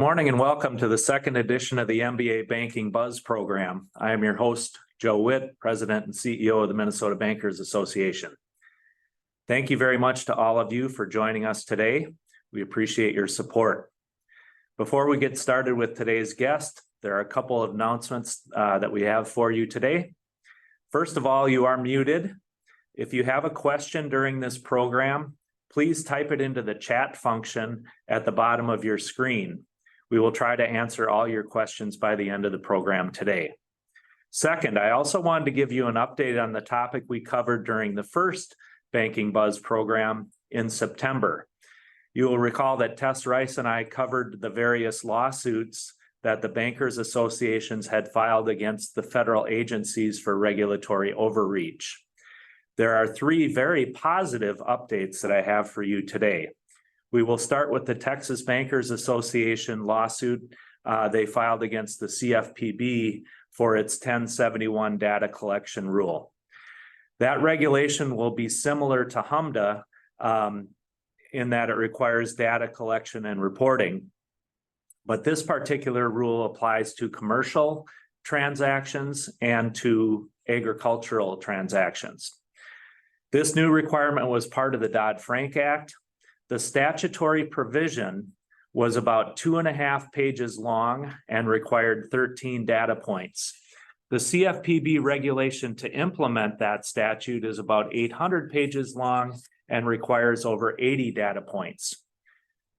Morning and welcome to the second edition of the MBA Banking Buzz program. I am your host, Joe Witt, President and CEO of the Minnesota Bankers Association. Thank you very much to all of you for joining us today. We appreciate your support. Before we get started with today's guest, there are a couple of announcements that we have for you today. First of all, you are muted. If you have a question during this program, please type it into the chat function at the bottom of your screen. We will try to answer all your questions by the end of the program today. Second, I also wanted to give you an update on the topic we covered during the first Banking Buzz program in September. You will recall that Tess Rice and I covered the various lawsuits that the Bankers Associations had filed against the federal agencies for regulatory overreach. There are three very positive updates that I have for you today. We will start with the Texas Bankers Association lawsuit they filed against the CFPB for its 1071 data collection rule. That regulation will be similar to HMDA in that it requires data collection and reporting. But this particular rule applies to commercial transactions and to agricultural transactions. This new requirement was part of the Dodd-Frank Act. The statutory provision was about 2.5 pages long and required 13 data points. The CFPB regulation to implement that statute is about 800 pages long and requires over 80 data points.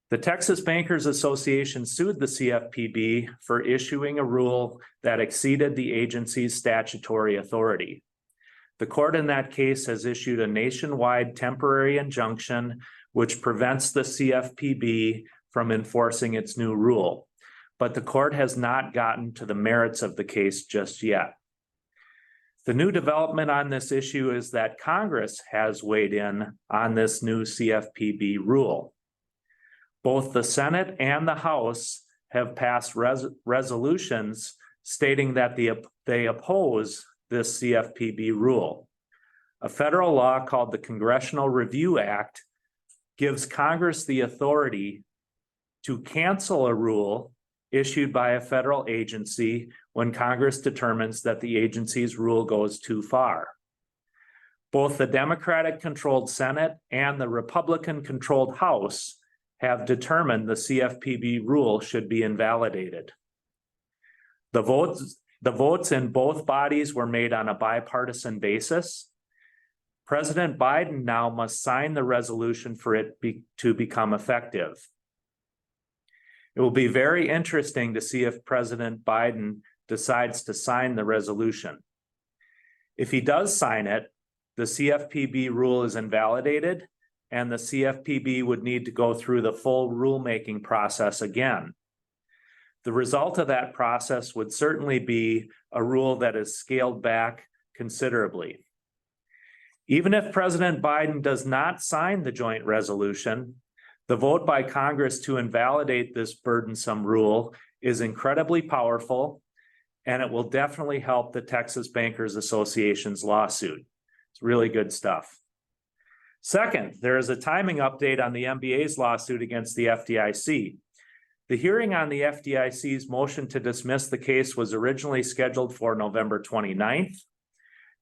The Texas Bankers Association sued the CFPB for issuing a rule that exceeded the agency's statutory authority. The court in that case has issued a nationwide temporary injunction which prevents the CFPB from enforcing its new rule. But the court has not gotten to the merits of the case just yet. The new development on this issue is that Congress has weighed in on this new CFPB rule. Both the Senate and the House have passed resolutions stating that they oppose this CFPB rule. A federal law called the Congressional Review Act gives Congress the authority to cancel a rule issued by a federal agency when Congress determines that the agency's rule goes too far. Both the Democratic-controlled Senate and the Republican-controlled House have determined the CFPB rule should be invalidated. The votes in both bodies were made on a bipartisan basis. President Biden now must sign the resolution for it to become effective. It will be very interesting to see if President Biden decides to sign the resolution. If he does sign it, the CFPB rule is invalidated, and the CFPB would need to go through the full rulemaking process again. The result of that process would certainly be a rule that is scaled back considerably. Even if President Biden does not sign the joint resolution, the vote by Congress to invalidate this burdensome rule is incredibly powerful, and it will definitely help the Texas Bankers Association's lawsuit. It's really good stuff. Second, there is a timing update on the MBA's lawsuit against the FDIC. The hearing on the FDIC's motion to dismiss the case was originally scheduled for November 29th.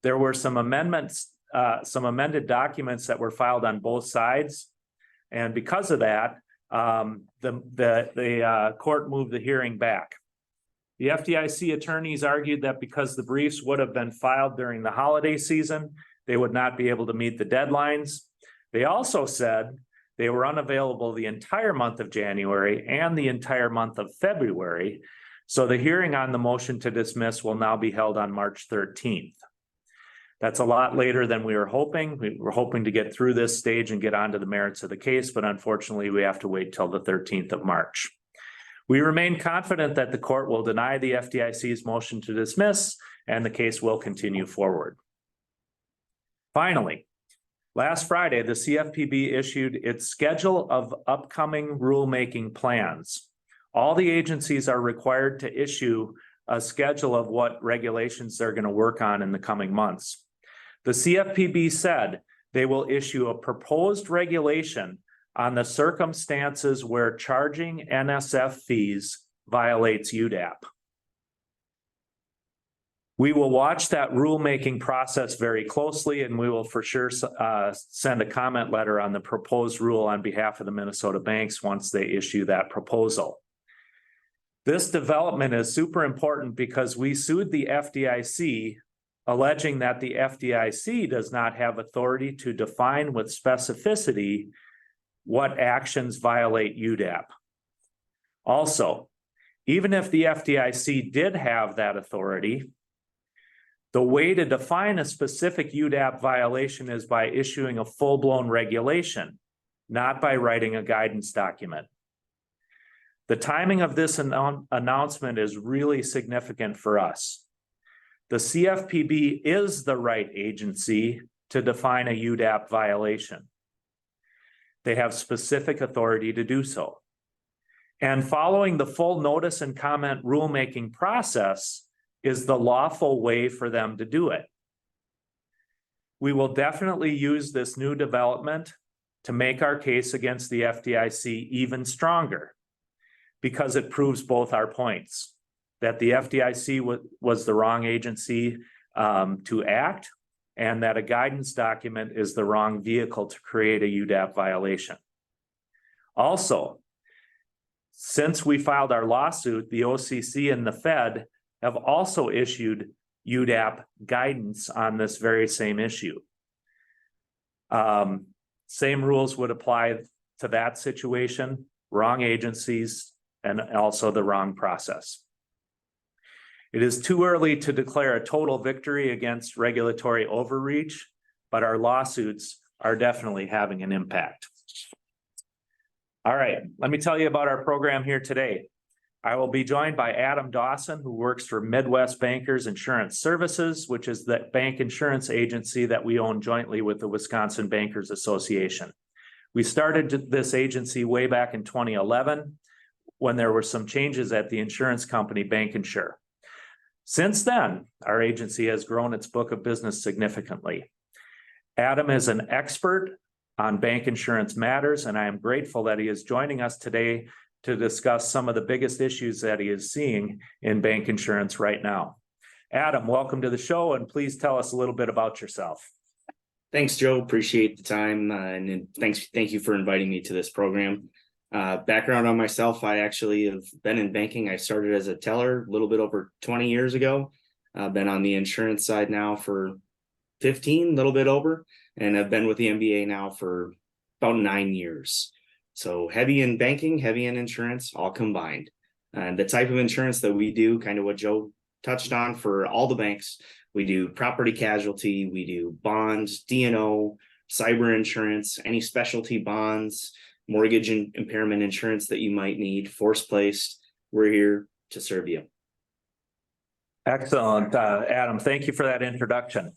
There were some amended documents that were filed on both sides. And because of that, the court moved the hearing back. The FDIC attorneys argued that because the briefs would have been filed during the holiday season, they would not be able to meet the deadlines. They also said they were unavailable the entire month of January and the entire month of February. So the hearing on the motion to dismiss will now be held on March 13th. That's a lot later than we were hoping. We were hoping to get through this stage and get onto the merits of the case, but unfortunately we have to wait till the 13th of March. We remain confident that the court will deny the FDIC's motion to dismiss and the case will continue forward. Finally, last Friday, the CFPB issued its schedule of upcoming rulemaking plans. All the agencies are required to issue a schedule of what regulations they're going to work on in the coming months. The CFPB said they will issue a proposed regulation on the circumstances where charging NSF fees violates UDAP. We will watch that rulemaking process very closely, and we will for sure send a comment letter on the proposed rule on behalf of the Minnesota banks once they issue that proposal. This development is super important because we sued the FDIC, alleging that the FDIC does not have authority to define with specificity what actions violate UDAP. Also, even if the FDIC did have that authority, the way to define a specific UDAP violation is by issuing a full-blown regulation, not by writing a guidance document. The timing of this announcement is really significant for us. The CFPB is the right agency to define a UDAP violation. They have specific authority to do so. And following the full notice and comment rulemaking process is the lawful way for them to do it. We will definitely use this new development to make our case against the FDIC even stronger, because it proves both our points, that the FDIC was the wrong agency to act, and that a guidance document is the wrong vehicle to create a UDAP violation. Also, since we filed our lawsuit, the OCC and the Fed have also issued UDAP guidance on this very same issue. Same rules would apply to that situation, wrong agencies, and also the wrong process. It is too early to declare a total victory against regulatory overreach, but our lawsuits are definitely having an impact. All right, let me tell you about our program here today. I will be joined by Adam Dawson, who works for Midwest Bankers Insurance Services, which is the bank insurance agency that we own jointly with the Wisconsin Bankers Association. We started this agency way back in 2011 when there were some changes at the insurance company Bank Insure. Since then, our agency has grown its book of business significantly. Adam is an expert on bank insurance matters, and I am grateful that he is joining us today to discuss some of the biggest issues that he is seeing in bank insurance right now. Adam, welcome to the show, and please tell us a little bit about yourself. Thanks, Joe. Appreciate the time, and thank you for inviting me to this program. Background on myself, I actually have been in banking. I started as a teller a little bit over 20 years ago. I've been on the insurance side now for 15, a little bit over, and I've been with the MBA now for about 9 years. So heavy in banking, heavy in insurance, all combined. And the type of insurance that we do, kind of what Joe touched on for all the banks, we do property casualty, we do bonds, D&O, cyber insurance, any specialty bonds, mortgage and impairment insurance that you might need, force placed. We're here to serve you. Excellent, Adam. Thank you for that introduction.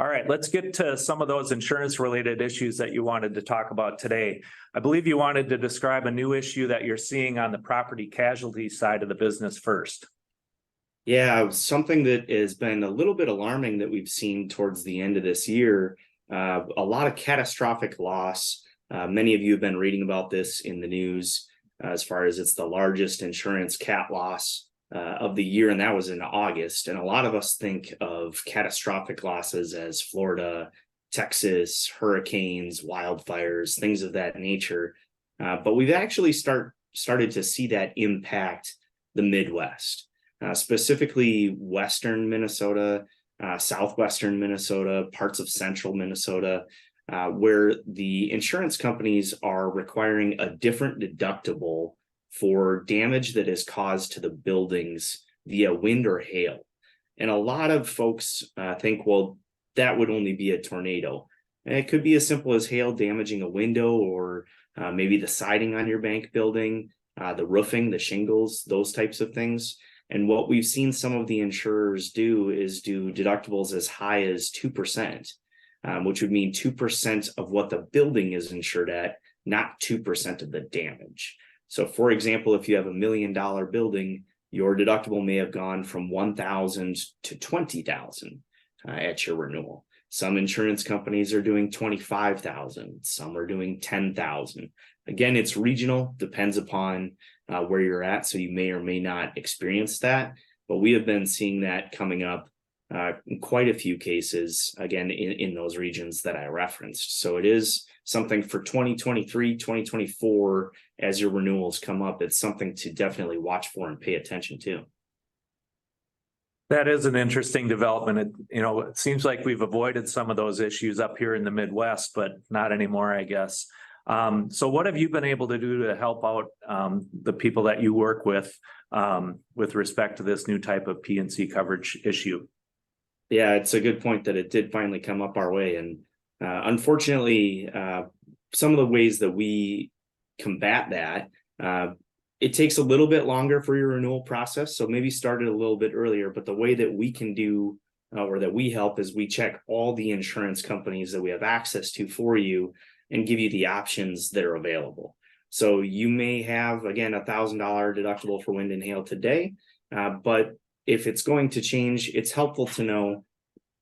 All right, let's get to some of those insurance related issues that you wanted to talk about today. I believe you wanted to describe a new issue that you're seeing on the property casualty side of the business first. Yeah, something that has been a little bit alarming that we've seen towards the end of this year, a lot of catastrophic loss. Many of you have been reading about this in the news as far as it's the largest insurance cat loss of the year, and that was in August. And a lot of us think of catastrophic losses as Florida, Texas, hurricanes, wildfires, things of that nature. But we've actually started to see that impact the Midwest, specifically Western Minnesota, Southwestern Minnesota, parts of Central Minnesota, where the insurance companies are requiring a different deductible for damage that is caused to the buildings via wind or hail. And a lot of folks think, well, that would only be a tornado. And it could be as simple as hail damaging a window, or maybe the siding on your bank building, the roofing, the shingles, those types of things. And what we've seen some of the insurers do is do deductibles as high as 2%, which would mean 2% of what the building is insured at, not 2% of the damage. So for example, if you have $1 million building, your deductible may have gone from $1,000 to $20,000 at your renewal. Some insurance companies are doing $25,000. Some are doing $10,000. Again, it's regional, depends upon where you're at. So you may or may not experience that, but we have been seeing that coming up in quite a few cases, again, in those regions that I referenced. So it is something for 2023, 2024, as your renewals come up, it's something to definitely watch for and pay attention to. That is an interesting development. It seems like we've avoided some of those issues up here in the Midwest, but not anymore, I guess. So what have you been able to do to help out the people that you work with respect to this new type of P&C coverage issue? Yeah, it's a good point that it did finally come up our way. And unfortunately, some of the ways that we combat that, it takes a little bit longer for your renewal process. So maybe start it a little bit earlier. But the way that we can do or that we help is we check all the insurance companies that we have access to for you and give you the options that are available. So you may have, again, $1,000 deductible for wind and hail today, but if it's going to change, it's helpful to know,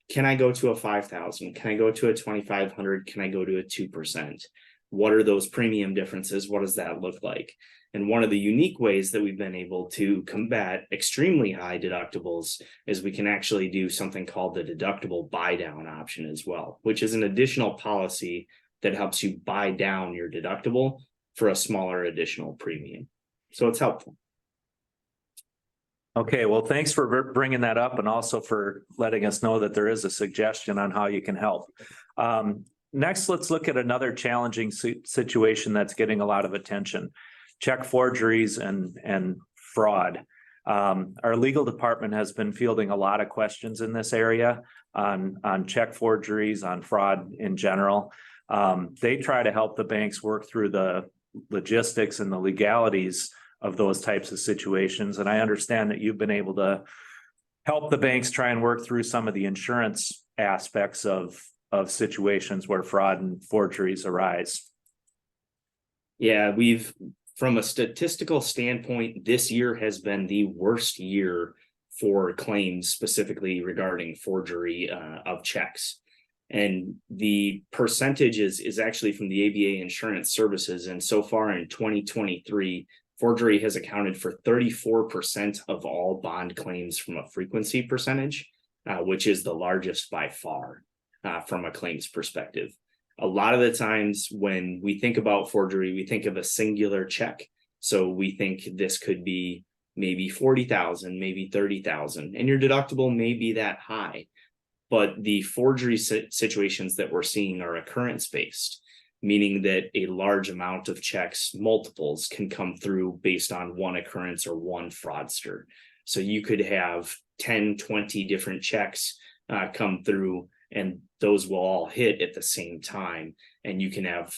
can I go to a 5,000? Can I go to a 2,500? Can I go to a 2%? What are those premium differences? What does that look like? And one of the unique ways that we've been able to combat extremely high deductibles is we can actually do something called the deductible buy down option as well, which is an additional policy that helps you buy down your deductible for a smaller additional premium. So it's helpful. Okay, well, thanks for bringing that up and also for letting us know that there is a suggestion on how you can help. Next, let's look at another challenging situation that's getting a lot of attention: check forgeries and fraud. Our legal department has been fielding a lot of questions in this area on check forgeries, on fraud in general. They try to help the banks work through the logistics and the legalities of those types of situations. And I understand that you've been able to help the banks try and work through some of the insurance aspects of situations where fraud and forgeries arise. Yeah, from a statistical standpoint, this year has been the worst year for claims specifically regarding forgery of checks. And the percentage is actually from the ABA Insurance Services. And so far in 2023, forgery has accounted for 34% of all bond claims from a frequency percentage, which is the largest by far from a claims perspective. A lot of the times when we think about forgery, we think of a singular check. So we think this could be maybe 40,000, maybe 30,000, and your deductible may be that high. But the forgery situations that we're seeing are occurrence-based, meaning that a large amount of checks, multiples, can come through based on one occurrence or one fraudster. So you could have 10, 20 different checks come through, and those will all hit at the same time. And you can have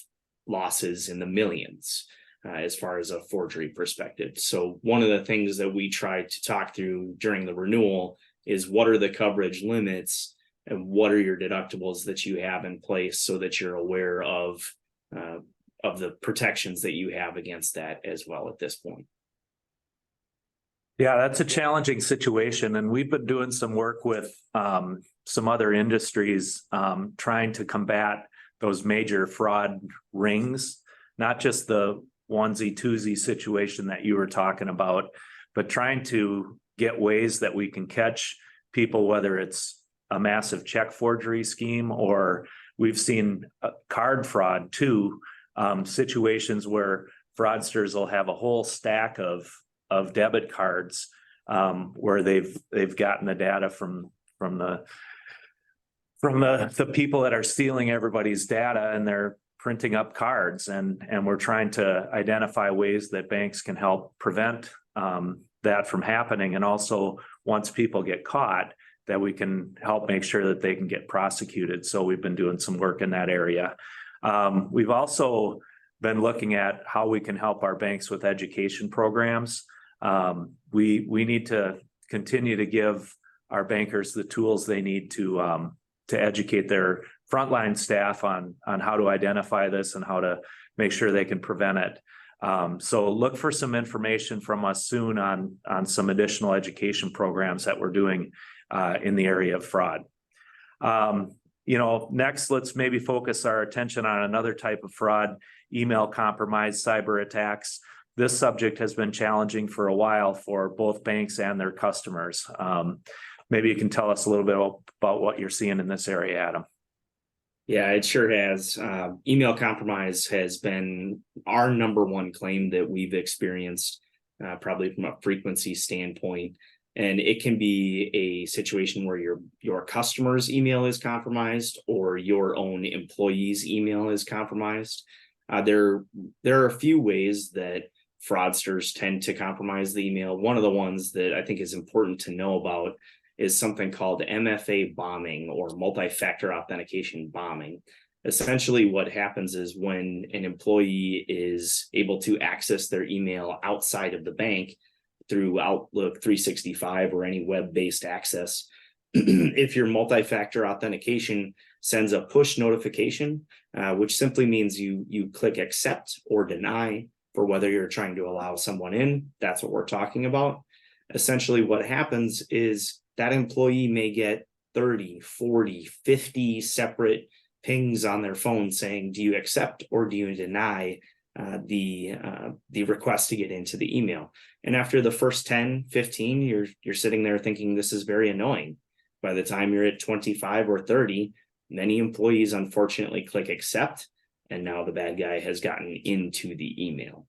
losses in the millions as far as a forgery perspective. So one of the things that we try to talk through during the renewal is, what are the coverage limits and what are your deductibles that you have in place so that you're aware of the protections that you have against that as well at this point. Yeah, that's a challenging situation. And we've been doing some work with some other industries trying to combat those major fraud rings, not just the onesie twosie situation that you were talking about, but trying to get ways that we can catch people, whether it's a massive check forgery scheme, or we've seen card fraud too, situations where fraudsters will have a whole stack of debit cards where they've gotten the data from the people that are stealing everybody's data, and they're printing up cards, and we're trying to identify ways that banks can help prevent that from happening. And also, once people get caught, that we can help make sure that they can get prosecuted. So we've been doing some work in that area. We've also been looking at how we can help our banks with education programs. We need to continue to give our bankers the tools they need to educate their frontline staff on how to identify this and how to make sure they can prevent it. So look for some information from us soon on some additional education programs that we're doing in the area of fraud. Next, let's maybe focus our attention on another type of fraud email compromise, cyber attacks. This subject has been challenging for a while for both banks and their customers. Maybe you can tell us a little bit about what you're seeing in this area, Adam. Yeah, it sure has. Email compromise has been our number one claim that we've experienced, probably from a frequency standpoint. And it can be a situation where your customer's email is compromised or your own employee's email is compromised. There are a few ways that fraudsters tend to compromise the email. One of the ones that I think is important to know about is something called MFA bombing, or multi-factor authentication bombing. Essentially, what happens is when an employee is able to access their email outside of the bank through Outlook 365 or any web-based access, if your multi-factor authentication sends a push notification, which simply means you click accept or deny for whether you're trying to allow someone in, that's what we're talking about. Essentially, what happens is that employee may get 30, 40, 50 separate pings on their phone saying, do you accept or do you deny the request to get into the email? And after the first 10, 15, you're sitting there thinking this is very annoying. By the time you're at 25 or 30, many employees unfortunately click accept, and now the bad guy has gotten into the email.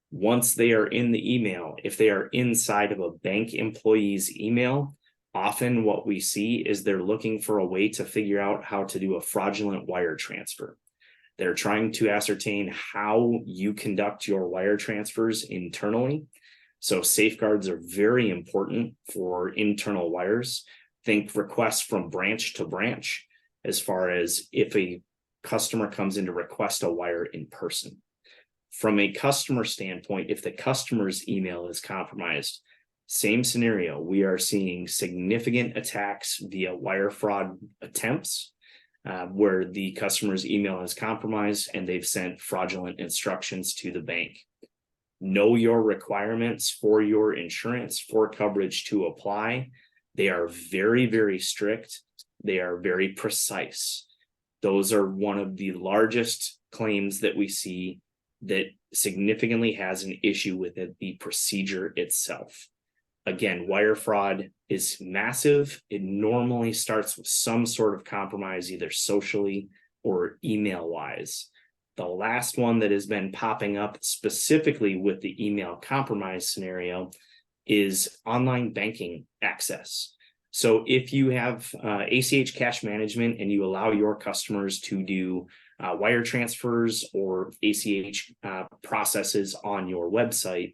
Once they are in the email, if they are inside of a bank employee's email, often what we see is they're looking for a way to figure out how to do a fraudulent wire transfer. They're trying to ascertain how you conduct your wire transfers internally. So safeguards are very important for internal wires. Think requests from branch to branch, as far as if a customer comes in to request a wire in person. From a customer standpoint, if the customer's email is compromised, same scenario. We are seeing significant attacks via wire fraud attempts, where the customer's email is compromised and they've sent fraudulent instructions to the bank. Know your requirements for your insurance for coverage to apply. They are very, very strict. They are very precise. Those are one of the largest claims that we see that significantly has an issue with it, the procedure itself. Again, wire fraud is massive. It normally starts with some sort of compromise, either socially or email-wise. The last one that has been popping up specifically with the email compromise scenario is online banking access. So if you have ACH cash management and you allow your customers to do wire transfers or ACH processes on your website,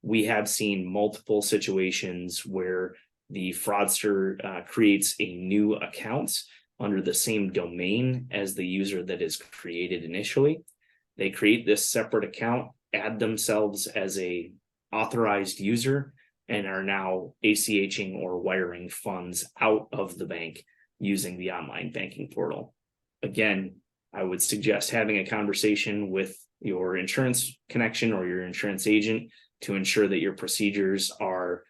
we have seen multiple situations where the fraudster creates a new account under the same domain as the user that is created initially. They create this separate account, add themselves as a authorized user, and are now ACHing or wiring funds out of the bank using the online banking portal. Again, I would suggest having a conversation with your insurance connection or your insurance agent to ensure that your procedures are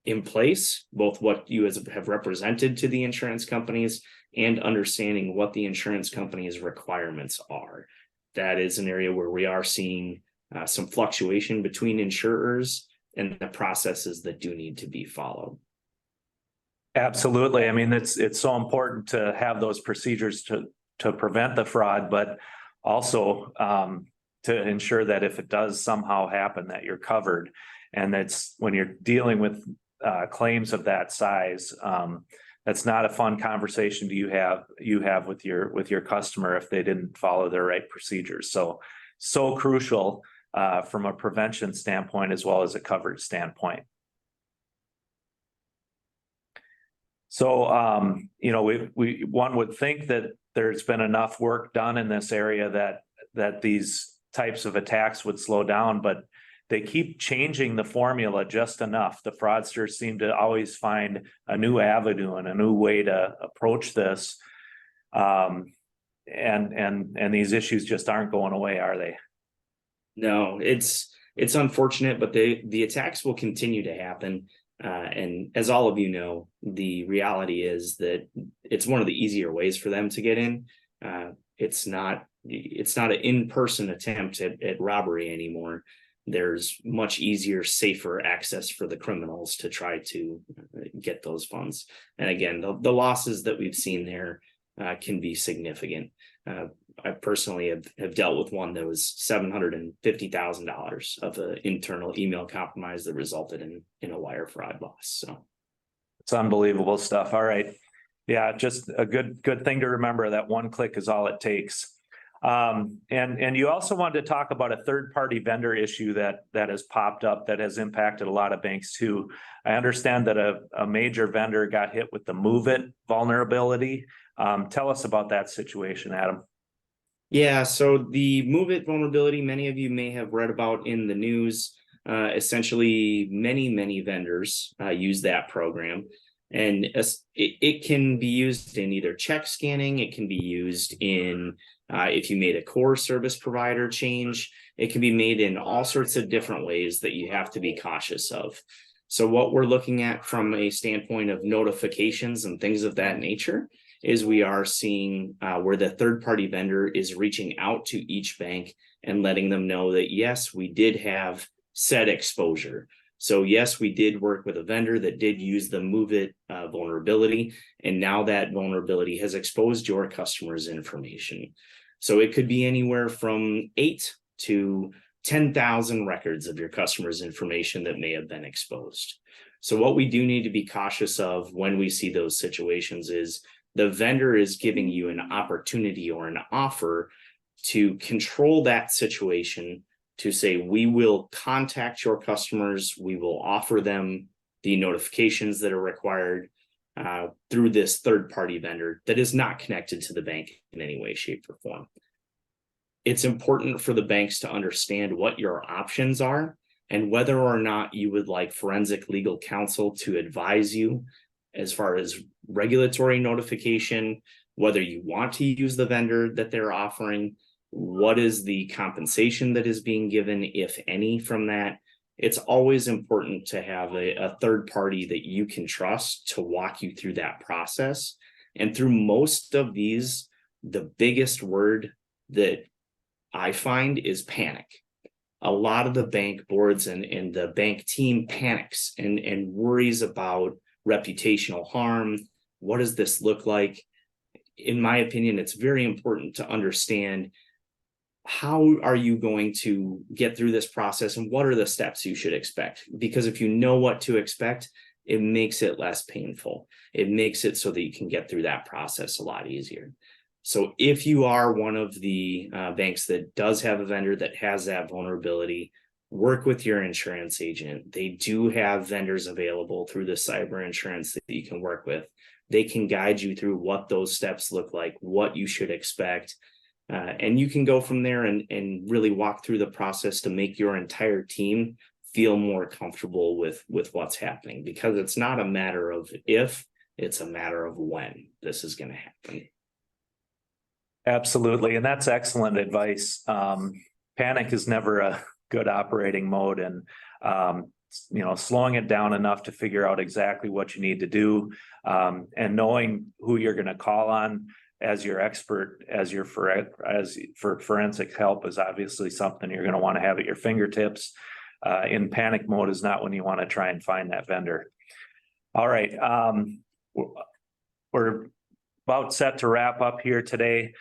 in place, both what you have represented to the insurance companies and understanding what the insurance company's requirements are. That is an area where we are seeing some fluctuation between insurers and the processes that do need to be followed. Absolutely. I mean, it's so important to have those procedures to prevent the fraud, but also to ensure that if it does somehow happen, that you're covered. And that's when you're dealing with claims of that size. That's not a fun conversation you have with your customer if they didn't follow their right procedures. So crucial from a prevention standpoint as well as a coverage standpoint. So one would think that there's been enough work done in this area that these types of attacks would slow down, but they keep changing the formula just enough. The fraudsters seem to always find a new avenue and a new way to approach this. And these issues just aren't going away, are they? No, it's unfortunate, but the attacks will continue to happen. And as all of you know, the reality is that it's one of the easier ways for them to get in. It's not it's not an in-person attempt at robbery anymore. There's much easier, safer access for the criminals to try to get those funds. And again, the losses that we've seen there can be significant. I personally have dealt with one that was $750,000 of an internal email compromise that resulted in a wire fraud loss. So it's unbelievable stuff. All right. Yeah, just a good thing to remember that one click is all it takes. And you also wanted to talk about a third-party vendor issue that has popped up that has impacted a lot of banks too. I understand that a major vendor got hit with the Witt vulnerability. Tell us about that situation, Adam. Yeah, so the Witt vulnerability, many of you may have read about in the news. Essentially, many vendors use that program. And it can be used in either check scanning, it can be used in if you made a core service provider change, it can be made in all sorts of different ways that you have to be cautious of. So what we're looking at from a standpoint of notifications and things of that nature is we are seeing where the third-party vendor is reaching out to each bank and letting them know that, yes, we did have said exposure. So yes, we did work with a vendor that did use the Witt vulnerability, and now that vulnerability has exposed your customers' information. So it could be anywhere from 8 to 10,000 records of your customers' information that may have been exposed. So what we do need to be cautious of when we see those situations is the vendor is giving you an opportunity or an offer to control that situation, to say, we will contact your customers, we will offer them the notifications that are required through this third-party vendor that is not connected to the bank in any way, shape, or form. It's important for the banks to understand what your options are and whether or not you would like forensic legal counsel to advise you as far as regulatory notification, whether you want to use the vendor that they're offering, what is the compensation that is being given, if any, from that. It's always important to have a third party that you can trust to walk you through that process. And through most of these, the biggest word that I find is panic. A lot of the bank boards and the bank team panics and worries about reputational harm. What does this look like? In my opinion, it's very important to understand how are you going to get through this process and what are the steps you should expect? Because if you know what to expect, it makes it less painful. It makes it so that you can get through that process a lot easier. So if you are one of the banks that does have a vendor that has that vulnerability, work with your insurance agent. They do have vendors available through the cyber insurance that you can work with. They can guide you through what those steps look like, what you should expect. And you can go from there and really walk through the process to make your entire team feel more comfortable with what's happening, because it's not a matter of if, it's a matter of when this is going to happen. Absolutely. And that's excellent advice. Panic is never a good operating mode, and slowing it down enough to figure out exactly what you need to do, and knowing who you're going to call on as your expert, for forensic help is obviously something you're going to want to have at your fingertips. In panic mode is not when you want to try and find that vendor. All right. We're about set to wrap up here today.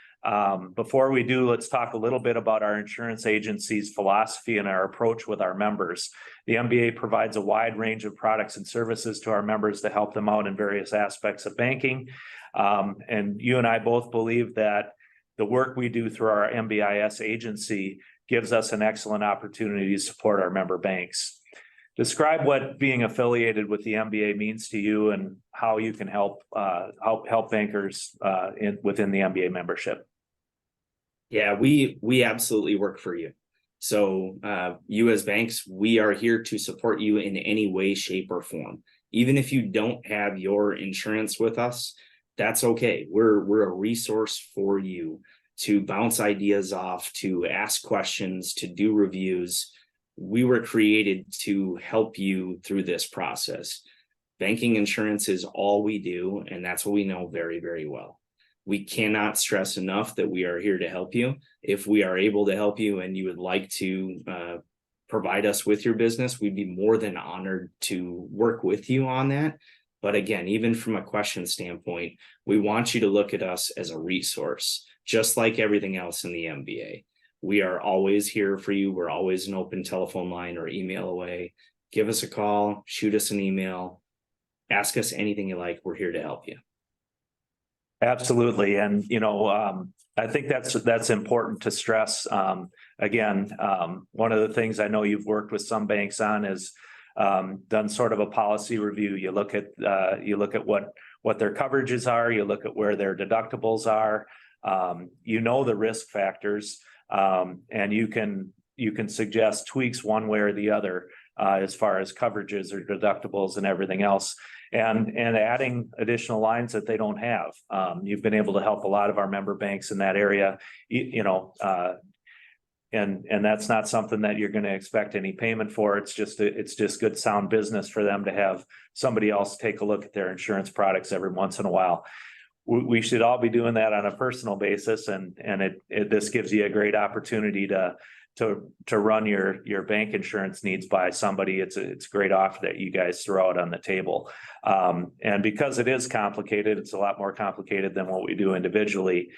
Before we do, let's talk a little bit about our insurance agency's philosophy and our approach with our members. The MBA provides a wide range of products and services to our members to help them out in various aspects of banking. And you and I both believe that the work we do through our MBIS agency gives us an excellent opportunity to support our member banks. Describe what being affiliated with the MBA means to you and how you can help bankers within the MBA membership. Yeah, we absolutely work for you. So you as banks, we are here to support you in any way, shape, or form. Even if you don't have your insurance with us, that's okay. We're a resource for you to bounce ideas off, to ask questions, to do reviews. We were created to help you through this process. Banking insurance is all we do, and that's what we know very, very well. We cannot stress enough that we are here to help you. If we are able to help you and you would like to provide us with your business, we'd be more than honored to work with you on that. But again, even from a question standpoint, we want you to look at us as a resource, just like everything else in the MBA. We are always here for you. We're always an open telephone line or email away. Give us a call, shoot us an email, ask us anything you like. We're here to help you. Absolutely. And, I think that's important to stress. Again, one of the things I know you've worked with some banks on is done sort of a policy review. You look at what their coverages are, you look at where their deductibles are, the risk factors, and you can suggest tweaks one way or the other as far as coverages or deductibles and everything else. And adding additional lines that they don't have. You've been able to help a lot of our member banks in that area, and that's not something that you're going to expect any payment for. It's just good sound business for them to have somebody else take a look at their insurance products every once in a while. We should all be doing that on a personal basis, and this gives you a great opportunity to run your bank insurance needs by somebody. It's a great offer that you guys throw out on the table. And because it is complicated, it's a lot more complicated than what we do individually.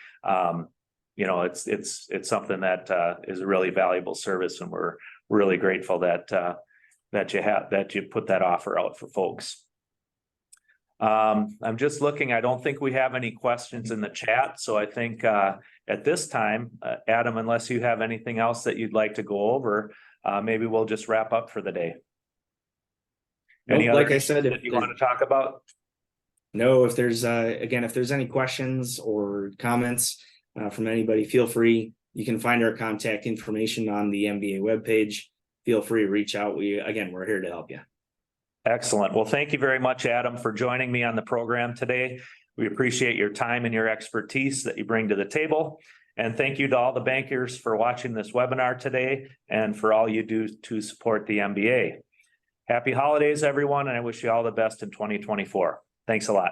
It's something that is a really valuable service, and we're really grateful that you put that offer out for folks. I'm just looking. I don't think we have any questions in the chat. So I think at this time, Adam, unless you have anything else that you'd like to go over, maybe we'll just wrap up for the day. Like I said, that you want to talk about? No, if there's any questions or comments from anybody, feel free. You can find our contact information on the MBA webpage. Feel free to reach out. We're here to help you. Excellent. Well, thank you very much, Adam, for joining me on the program today. We appreciate your time and your expertise that you bring to the table. And thank you to all the bankers for watching this webinar today and for all you do to support the MBA. Happy holidays, everyone, and I wish you all the best in 2024. Thanks a lot.